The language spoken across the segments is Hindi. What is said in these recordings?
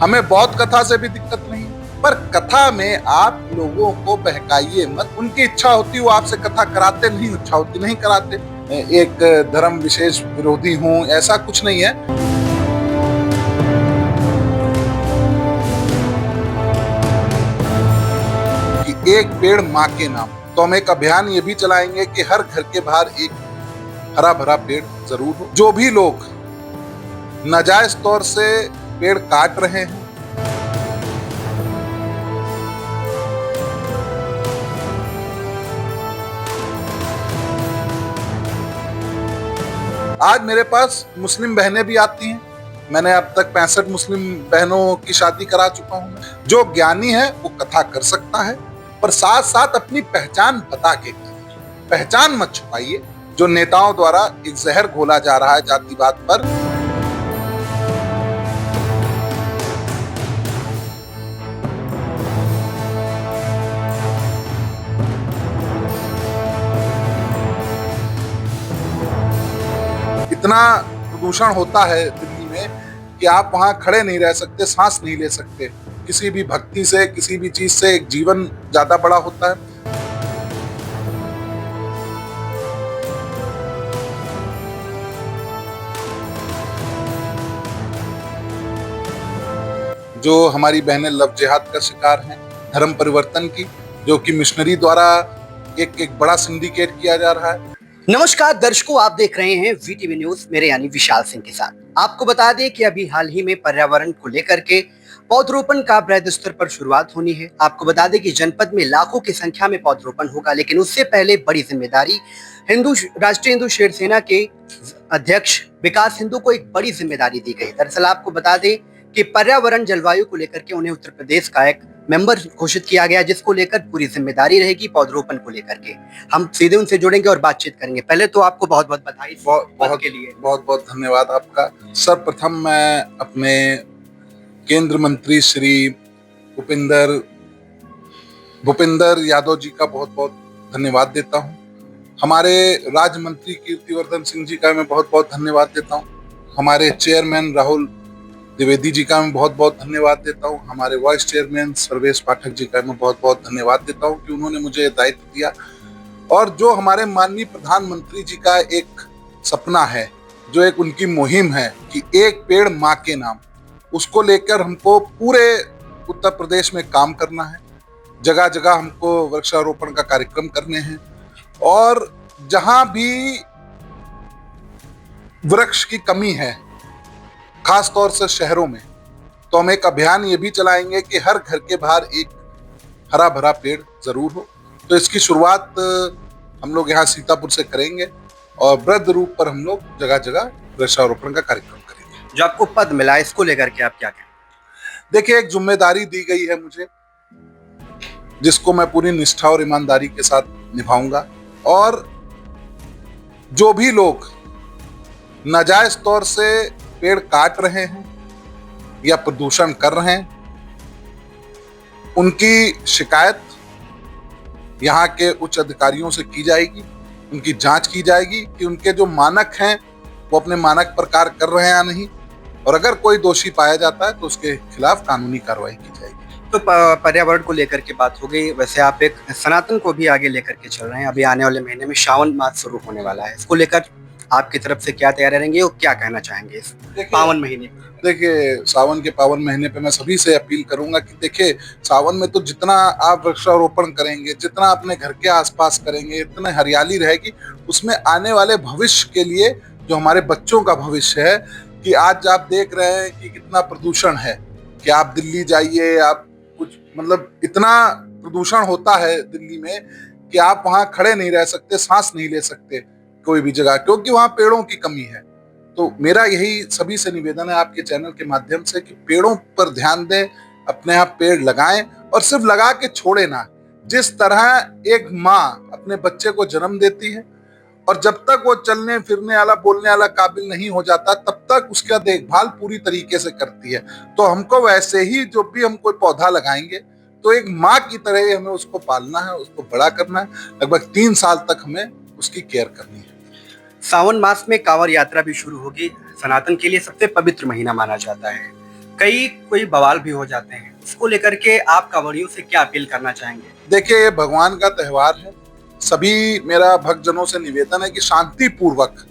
हमें बौद्ध कथा से भी दिक्कत नहीं, पर कथा में आप लोगों को बहकाइए मत। उनकी इच्छा होती वो आपसे कथा कराते, नहीं इच्छा होती नहीं कराते। एक धर्म विशेष विरोधी हूं ऐसा कुछ नहीं है। कि एक पेड़ माँ के नाम, तो हम एक अभियान ये भी चलाएंगे कि हर घर के बाहर एक हरा भरा पेड़ जरूर हो। जो भी लोग नाजायज तौर से पेड़ काट रहे हैं, आज मेरे पास मुस्लिम बहनें भी आती हैं। मैंने अब तक 65 मुस्लिम बहनों की शादी करा चुका हूं। जो ज्ञानी है वो कथा कर सकता है, पर साथ साथ अपनी पहचान बता के पहचान मत छुपाइए। जो नेताओं द्वारा एक जहर घोला जा रहा है जातिवाद पर, इतना प्रदूषण होता है दिल्ली में कि आप वहां खड़े नहीं रह सकते, सांस नहीं ले सकते। किसी भी भक्ति से, किसी भी चीज से एक जीवन ज्यादा बड़ा होता है। जो हमारी बहनें लव जिहाद का शिकार हैं, धर्म परिवर्तन की, जो कि मिशनरी द्वारा एक बड़ा सिंडिकेट किया जा रहा है। नमस्कार दर्शकों, आप देख रहे हैं वीटीवी न्यूज, मेरे यानी विशाल सिंह के साथ। आपको बता दें कि अभी हाल ही में पर्यावरण को लेकर के पौधरोपण का बृहद स्तर पर शुरुआत होनी है। आपको बता दें कि जनपद में लाखों की संख्या में पौधरोपण होगा, लेकिन उससे पहले बड़ी जिम्मेदारी राष्ट्रीय हिंदू शेर सेना के अध्यक्ष विकास हिंदू को एक बड़ी जिम्मेदारी दी गई। दरअसल आपको बता दें कि पर्यावरण जलवायु को लेकर के उन्हें उत्तर प्रदेश का एक मेंबर घोषित किया गया, जिसको लेकर पूरी जिम्मेदारी रहेगी पौधरोपण को लेकर के। हम सीधे उनसे जुड़ेंगे और बातचीत करेंगे। पहले तो आपको बहुत बहुत बधाई के लिए। बहुत बहुत धन्यवाद आपका। सर्वप्रथम मैं अपने केंद्र मंत्री श्री भूपेंद्र यादव जी का बहुत बहुत धन्यवाद देता हूँ। हमारे राज्य मंत्री कीर्तिवर्धन सिंह जी का मैं बहुत बहुत धन्यवाद देता हूँ। हमारे चेयरमैन राहुल द्विवेदी जी का मैं बहुत बहुत धन्यवाद देता हूँ। हमारे वाइस चेयरमैन सर्वेश पाठक जी का मैं बहुत बहुत धन्यवाद देता हूँ कि उन्होंने मुझे दायित्व दिया। और जो हमारे माननीय प्रधानमंत्री जी का एक सपना है, जो एक उनकी मुहिम है कि एक पेड़ माँ के नाम, उसको लेकर हमको पूरे उत्तर प्रदेश में काम करना है। जगह जगह हमको वृक्षारोपण का कार्यक्रम करने हैं, और जहां भी वृक्ष की कमी है, खास तौर से शहरों में, तो हम एक अभियान ये भी चलाएंगे कि हर घर के बाहर एक हरा भरा पेड़ जरूर हो। तो इसकी शुरुआत हम लोग यहाँ सीतापुर से करेंगे, और वृहद रूप पर हम लोग जगह जगह वृक्षारोपण का कार्यक्रम करेंगे। जो आपको पद मिला है, इसको लेकर के आप क्या कहें? देखिए, एक जिम्मेदारी दी गई है मुझे, जिसको मैं पूरी निष्ठा और ईमानदारी के साथ निभाऊंगा। और जो भी लोग नाजायज तौर से पेड़ काट रहे हैं या प्रदूषण कर रहे हैं, उनकी शिकायत यहाँ के उच्च अधिकारियों से की जाएगी। उनकी जांच की जाएगी कि उनके जो मानक हैं वो अपने मानक पर कार्य कर रहे हैं या नहीं, और अगर कोई दोषी पाया जाता है तो उसके खिलाफ कानूनी कार्रवाई की जाएगी। तो पर्यावरण को लेकर के बात हो गई, वैसे आप एक सनातन को भी आगे लेकर के चल रहे हैं। अभी आने वाले महीने में श्रावण मास शुरू होने वाला है, इसको लेकर आपकी तरफ से क्या तैयारी रहेंगे और क्या कहना चाहेंगे इस पावन महीने? देखिए, सावन के पावन महीने पे मैं सभी से अपील करूंगा कि देखिए, सावन में तो जितना आप वृक्षारोपण करेंगे, जितना अपने घर के आसपास करेंगे, इतनी हरियाली रहेगी। उसमें आने वाले भविष्य के लिए, जो हमारे बच्चों का भविष्य है, कि आज आप देख रहे हैं कि कितना प्रदूषण है, कि आप दिल्ली जाइए, आप कुछ मतलब इतना प्रदूषण होता है दिल्ली में कि आप वहां खड़े नहीं रह सकते, सांस नहीं ले सकते कोई भी जगह, क्योंकि वहां पेड़ों की कमी है। तो मेरा यही सभी से निवेदन है आपके चैनल के माध्यम से कि पेड़ों पर ध्यान दें, अपने आप पेड़ लगाएं, और सिर्फ लगा के छोड़े ना। जिस तरह एक माँ अपने बच्चे को जन्म देती है, और जब तक वो चलने फिरने वाला, बोलने वाला काबिल नहीं हो जाता, तब तक उसका देखभाल पूरी तरीके से करती है। तो हमको वैसे ही, जो भी हम कोई पौधा लगाएंगे, तो एक माँ की तरह ही हमें उसको पालना है, उसको बड़ा करना है। लगभग 3 साल तक हमें उसकी केयर करनी है। सावन मास में कांवड़ यात्रा भी शुरू होगी। सनातन के लिए सबसे पवित्र महीना माना जाता है। कोई बवाल भी हो जाते हैं, इसको लेकर के आप कांवड़ियों से क्या अपील करना चाहेंगे? देखिए, ये भगवान का त्योहार है। सभी मेरा भक्तजनों से निवेदन है कि शांति पूर्वक,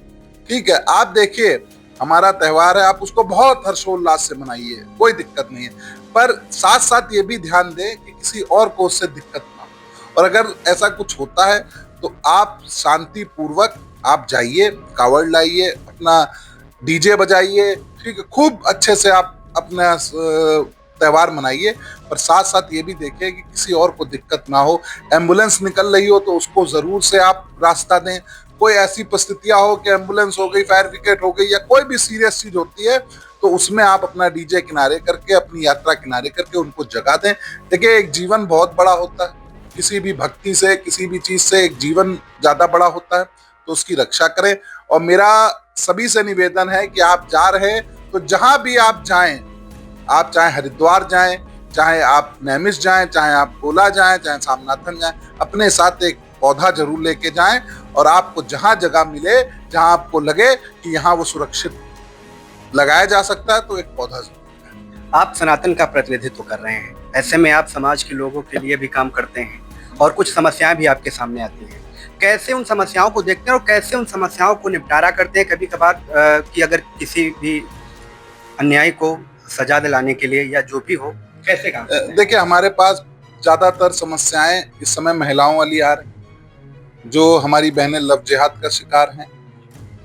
ठीक है, आप देखिए हमारा त्योहार है, आप उसको बहुत हर्षोल्लास से मनाइए, कोई दिक्कत नहीं है। पर साथ साथ ये भी ध्यान दें कि किसी और को उससे दिक्कत ना हो, और अगर ऐसा कुछ होता है तो आप शांति पूर्वक आप जाइए, कावड़ लाइए, अपना डीजे बजाइए, ठीक है, खूब अच्छे से आप अपना त्योहार मनाइए। पर साथ साथ ये भी देखिए कि किसी और को दिक्कत ना हो। एम्बुलेंस निकल रही हो तो उसको जरूर से आप रास्ता दें। कोई ऐसी परिस्थितियां हो कि एम्बुलेंस हो गई, फायर ब्रिगेड हो गई, या कोई भी सीरियस चीज होती है, तो उसमें आप अपना डीजे किनारे करके, अपनी यात्रा किनारे करके उनको जगा दें। देखिए, एक जीवन बहुत बड़ा होता है, किसी भी भक्ति से, किसी भी चीज से एक जीवन ज्यादा बड़ा होता है, तो उसकी रक्षा करें। और मेरा सभी से निवेदन है कि आप जा रहे हैं तो जहां भी आप जाएं, आप चाहे हरिद्वार जाएं, चाहे आप नैमिष जाएं, चाहे आप गोला जाएं, चाहे सामनाथन जाएं, अपने साथ एक पौधा जरूर लेके जाएं। और आपको जहां जगह मिले, जहां आपको लगे कि यहाँ वो सुरक्षित लगाया जा सकता है, तो एक पौधा जरूर। आप सनातन का प्रतिनिधित्व कर रहे हैं, ऐसे में आप समाज के लोगों के लिए भी काम करते हैं और कुछ समस्याएं भी आपके सामने आती हैं। कैसे उन समस्याओं को देखते हैं और कैसे उन समस्याओं को निपटारा करते हैं? कभी कभार कि अगर किसी भी अन्याय को सजा दिलाने के लिए या जो भी हो, कैसे काम करते हैं? देखिए, हमारे पास ज्यादातर समस्याएं इस समय महिलाओं वाली आ रही, जो हमारी बहनें लव जिहाद का शिकार हैं,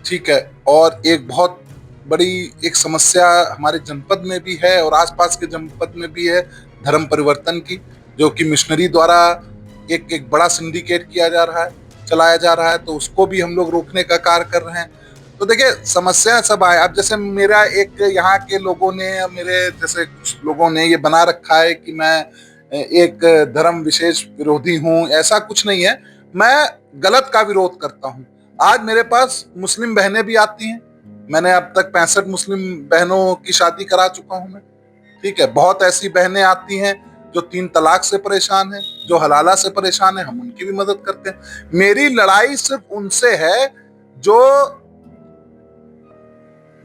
ठीक है। और एक बहुत बड़ी एक समस्या हमारे जनपद में भी है और आसपास के जनपद में भी है, धर्म परिवर्तन की, जो कि मिशनरी द्वारा एक बड़ा सिंडिकेट किया जा रहा है, चलाया जा रहा है, तो उसको भी हम लोग रोकने का कार्य कर रहे हैं। तो देखिए, समस्या सब आए। अब जैसे मेरा एक यहाँ के लोगों ने, मेरे जैसे कुछ लोगों ने ये बना रखा है कि मैं एक धर्म विशेष विरोधी हूँ, ऐसा कुछ नहीं है। मैं गलत का विरोध करता हूँ। आज मेरे पास मुस्लिम बहनें भी आती हैं, मैंने अब तक 65 मुस्लिम बहनों की शादी करा चुका हूं मैं, ठीक है। बहुत ऐसी बहनें आती हैं जो 3 तलाक से परेशान हैं, जो हलाला से परेशान हैं, हम उनकी भी मदद करते हैं। मेरी लड़ाई सिर्फ उनसे है जो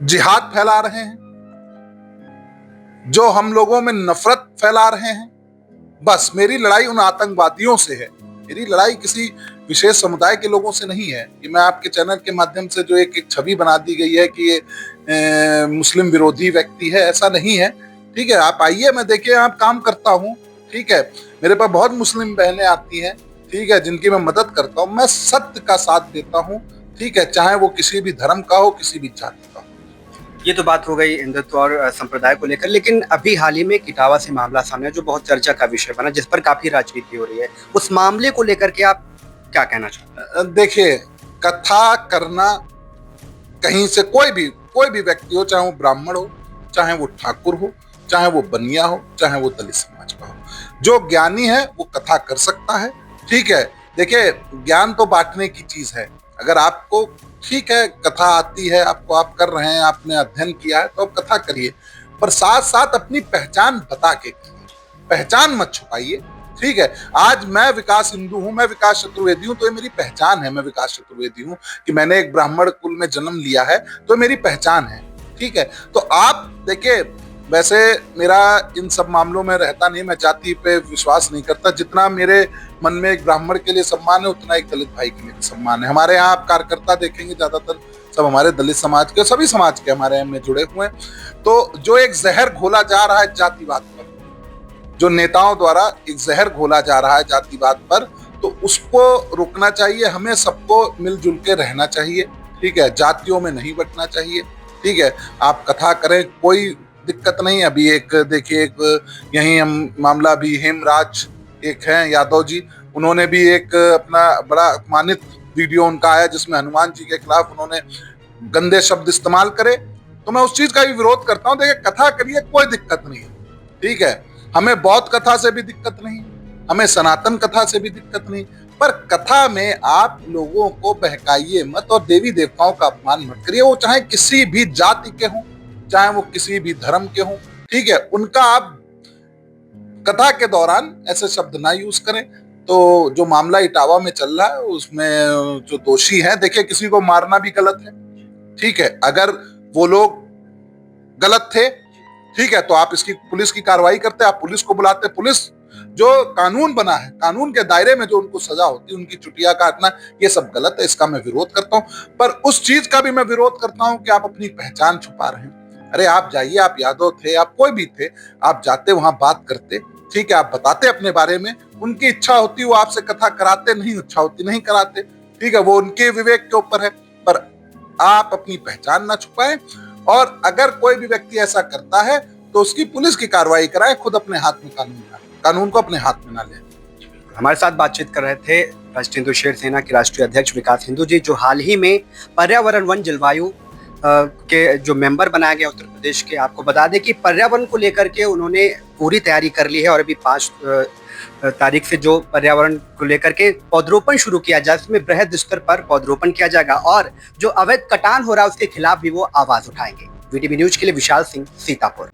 जिहाद फैला रहे हैं, जो हम लोगों में नफरत फैला रहे हैं। बस मेरी लड़ाई उन आतंकवादियों से है, मेरी लड़ाई किसी विशेष समुदाय के लोगों से नहीं है। कि मैं आपके चैनल के माध्यम से जो एक छवि बना दी गई है कि ये मुस्लिम विरोधी व्यक्ति है, ऐसा नहीं है, ठीक है। आप आइए, मैं देखिए आप काम करता हूँ, ठीक है। मेरे पास बहुत मुस्लिम बहनें आती हैं, ठीक है, जिनकी मैं मदद करता हूँ। मैं सत्य का साथ देता हूँ, ठीक है, चाहे वो किसी भी धर्म का हो, किसी भी जाति का हो। ये तो बात हो गई हिंदुत्व और संप्रदाय को लेकर, लेकिन अभी हाल ही में एक इटावा से मामला सामने जो बहुत चर्चा का विषय बना, जिस पर काफी राजनीति हो रही है, उस मामले को लेकर के आप क्या कहना चाहते हैं? देखिए, कथा करना कहीं से कोई भी व्यक्ति हो, चाहे वो ब्राह्मण हो, चाहे वो ठाकुर हो, चाहे वो बनिया हो, चाहे वो दलित समाज का हो, जो ज्ञानी है वो कथा कर सकता है, ठीक है। देखिए, ज्ञान तो बांटने की चीज है। अगर आपको, ठीक है, कथा आती है आपको, आप कर रहे हैं, आपने अध्ययन किया है, तो आप कथा करिए, पर साथ साथ अपनी पहचान बता के करिए, पहचान मत छुपाइए, ठीक है। आज मैं विकास हिंदू हूं, मैं विकास चतुर्वेदी हूं, तो ये मेरी पहचान है, मैं विकास चतुर्वेदी हूं, कि मैंने एक ब्राह्मण कुल में जन्म लिया है, तो मेरी पहचान है, ठीक है। तो आप देखिए, वैसे मेरा इन सब मामलों में रहता नहीं, मैं जाति पे विश्वास नहीं करता। जितना मेरे मन में एक ब्राह्मण के लिए सम्मान है, उतना एक दलित भाई के लिए सम्मान है। हमारे यहाँ आप कार्यकर्ता देखेंगे, ज्यादातर सब हमारे दलित समाज के, सभी समाज के हमारे यहाँ में जुड़े हुए हैं। तो जो एक जहर घोला जा रहा है जातिवाद पर, जो नेताओं द्वारा एक जहर घोला जा रहा है जातिवाद पर, तो उसको रोकना चाहिए। हमें सबको मिलजुल के रहना चाहिए, ठीक है, जातियों में नहीं बंटना चाहिए, ठीक है। आप कथा करें, कोई दिक्कत नहीं। अभी एक देखिए, एक यही हम मामला भी, हेमराज एक हैं यादव जी, उन्होंने भी एक अपना बड़ा अपमानित वीडियो उनका आया, जिसमें हनुमान जी के खिलाफ उन्होंने गंदे शब्द इस्तेमाल करे। तो मैं उस चीज का भी विरोध करता हूँ। देखिए, कथा करिए, कोई दिक्कत नहीं है, ठीक है। हमें बौद्ध कथा से भी दिक्कत नहीं, हमें सनातन कथा से भी दिक्कत नहीं, पर कथा में आप लोगों को बहकाइए मत और देवी देवताओं का अपमान मत करिए। वो चाहे किसी भी जाति के हों, चाहे वो किसी भी धर्म के हों, ठीक है, उनका आप कथा के दौरान ऐसे शब्द ना यूज करें। तो जो मामला इटावा में चल रहा है, उसमें जो दोषी हैं, देखिए, किसी को मारना भी गलत है, ठीक है। अगर वो लोग गलत थे ठीक है, तो आप इसकी पुलिस की कार्रवाई करते, आप पुलिस को बुलाते, पुलिस जो कानून बना है, कानून के दायरे में जो उनको सजा होती है, उनकी चुटिया काटना, ये सब गलत है, इसका मैं विरोध करता हूँ। पर उस चीज का भी मैं विरोध करता हूँ कि आप अपनी पहचान छुपा रहे हैं। अरे आप जाइए, आप यादव थे, आप कोई भी थे, आप जाते वहां बात करते, ठीक है, आप बताते अपने बारे में, उनकी इच्छा होती वो आपसे कथा कराते, नहीं इच्छा होती नहीं कराते, ठीक है, वो उनके विवेक के ऊपर है। पर आप अपनी पहचान ना छुपाएं, और अगर कोई भी व्यक्ति ऐसा करता है तो उसकी पुलिस की कार्रवाई कराएं, खुद अपने हाथ में कानून को अपने हाथ में ना लें। हमारे साथ बातचीत कर रहे थे राष्ट्रीय हिंदू शेर सेना के राष्ट्रीय अध्यक्ष विकास हिंदू जी, जो हाल ही में पर्यावरण वन जलवायु के जो मेंबर बनाया गया उत्तर प्रदेश के। आपको बता दें कि पर्यावरण को लेकर के उन्होंने पूरी तैयारी कर ली है और अभी 5 तारीख से जो पर्यावरण को लेकर के पौधरोपण शुरू किया जाए, उसमें बृहद स्तर पर पौधरोपण किया जाएगा और जो अवैध कटान हो रहा है उसके खिलाफ भी वो आवाज उठाएंगे। वीटीवी न्यूज के लिए विशाल सिंह, सीतापुर।